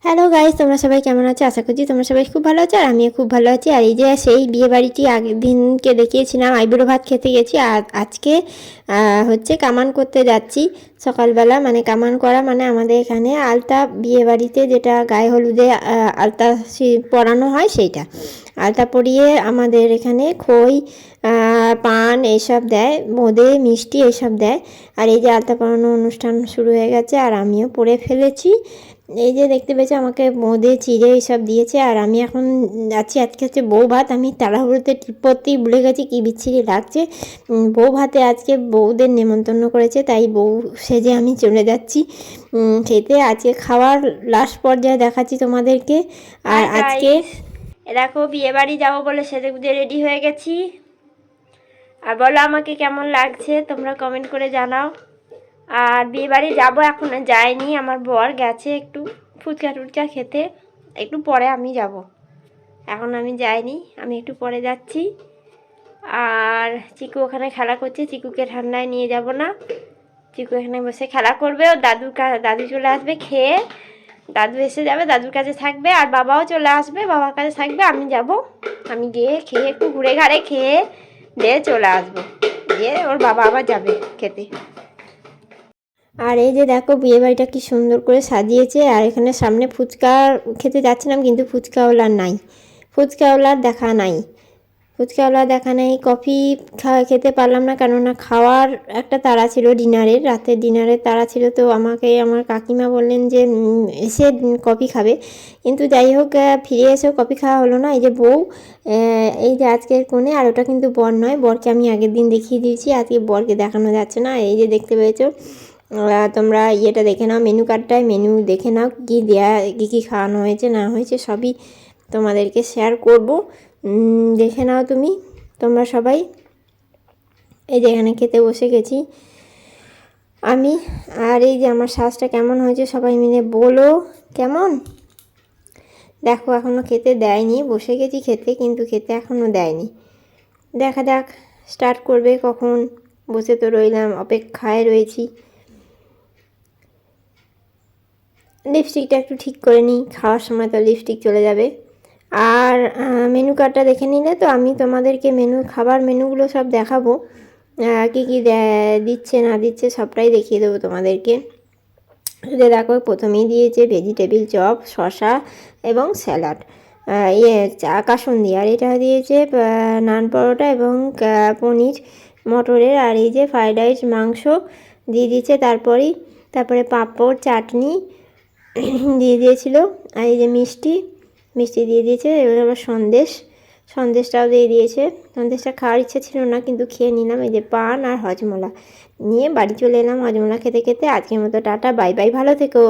Hello guys, তোমরা সবাই কেমন আছো? আশা করছি তোমরা সবাই খুব ভালো আছো আর আমিও খুব ভালো আছি। আর এই যে সেই বিয়ে বাড়িটি আগের দিনকে দেখিয়েছিলাম, আইবুড়ো ভাত খেতে গেছি। আর আজকে হচ্ছে কামান করতে যাচ্ছি সকালবেলা। মানে কামান করা মানে আমাদের এখানে আলতা, বিয়ে বাড়িতে যেটা গায়ে হলুদে আলতা পরানো হয় সেইটা। আলতা পরিয়ে আমাদের এখানে খই, পান এইসব দেয়, বোঁদে, মিষ্টি এইসব দেয়। আর এই যে আলতা পরানো অনুষ্ঠান শুরু হয়ে গেছে আর আমিও পরে ফেলেছি। এই যে দেখতে পেয়েছি আমাকে বোঁদে, চিড়ে এইসব দিয়েছে। আর আমি এখন যাচ্ছি, আজকে হচ্ছে বউ ভাত। আমি তাড়াহুড়োতে টিপ করতেই ভুলে গেছি, কী বিচ্ছিরি লাগছে। বউ ভাতে আজকে বউদের নেমন্তন্ন করেছে, তাই বউ সেজে আমি চলে যাচ্ছি খেতে। আজকে খাওয়ার লাস্ট পর্যায়ে দেখাচ্ছি তোমাদেরকে। আর আজকে দেখো বিয়ে বাড়ি যাবো বলে সেজে গুজে রেডি হয়ে গেছি। আর বলো আমাকে কেমন লাগছে, তোমরা কমেন্ট করে জানাও। আর বিয়ে বাড়ি যাবো, এখনো যাইনি। আমার বর গেছে একটু ফুচকা টুচকা খেতে, একটু পরে আমি যাব। এখন আমি যাইনি, আমি একটু পরে যাচ্ছি। আর চিকু ওখানে খেলা করছে, চিকুকে ঠান্ডায় নিয়ে যাব না। চিকু এখানে বসে খেলা করবে, ও দাদু চলে আসবে খেয়ে, দাদু এসে যাবে, দাদুর কাছে থাকবে। আর বাবাও চলে আসবে, বাবার কাছে থাকবে। আমি যাব, আমি গিয়ে খেয়ে একটু ঘুরে ঘাড়ে খেয়ে দিয়ে চলে আসবো, দিয়ে ওর বাবা আবার যাবে খেতে। আর এই যে দেখো বিয়ে বাড়িটা কি সুন্দর করে সাজিয়েছে। আর এখানে সামনে ফুচকা খেতে যাচ্ছিলাম, কিন্তু ফুচকাওয়ালার নাই, ফুচকাওয়ালার দেখা নাই, ফুচকাওয়ালা দেখা নেই। কফি খেতে পারলাম না, কেননা খাওয়ার একটা তাড়া ছিল, ডিনারের, রাতের ডিনারের তাড়া ছিল। তো আমাকে আমার কাকিমা বললেন যে এসে কফি খাবে, কিন্তু যাই হোক ফিরে এসেও কফি খাওয়া হলো না। এই যে বউ, এই যে আজকের কোণে, আর ওটা কিন্তু বর নয়, বরকে আমি আগের দিন দেখিয়ে দিয়েছি, আজকে বরকে দেখানো যাচ্ছে না। এই যে দেখতে পেয়েছো, তোমরা ইয়েটা দেখে নাও, মেনু কার্ডটায় মেনু দেখে নাও, কী দেয়া, কী খাওয়ানো হয়েছে না হয়েছে সবই তোমাদেরকে শেয়ার করব, দেখে নাও তোমরা সবাই। এই যে এখানে খেতে বসে গেছি আমি। আর এই যে আমার শ্বাসটা কেমন হয়েছে সবাই মিলে বলো কেমন। দেখো এখনও খেতে দেয়নি, বসে গেছি খেতে, কিন্তু খেতে এখনও দেয়নি। দেখা যাক স্টার্ট করবে কখন, বসে তো রইলাম, অপেক্ষায় রয়েছি। লিপস্টিকটা একটু ঠিক করে নিই, খাওয়ার সময় তো লিপস্টিক চলে যাবে। আর মেনু কার্ডটা দেখে নিলে তো আমি তোমাদেরকে খাবার মেনুগুলো সব দেখাবো, কী কী দিচ্ছে না দিচ্ছে সবটাই দেখিয়ে দেবো তোমাদেরকে। দেখো প্রথমেই দিয়েছে ভেজিটেবিল চপ, শসা এবং স্যালাড, কাসুন্দি। আর এটা দিয়েছে নান পরোটা এবং পনির মটরের। আর এই যে ফ্রাইড রাইস, মাংস দিয়ে দিয়েছে। তারপরে পাঁপড়, চাটনি দিয়ে দিয়েছিল। আর এই যে মিষ্টি দিয়ে দিয়েছে। এবার আবার সন্দেশটাও দিয়ে দিয়েছে। সন্দেশটা খাওয়ার ইচ্ছা ছিল না, কিন্তু খেয়ে নিলাম। এই যে পান আর হজমোলা নিয়ে বাড়ি চলে এলাম হজমোলা খেতে খেতে। আজকের মতো টাটা, বাই বাই, ভালো থেকো।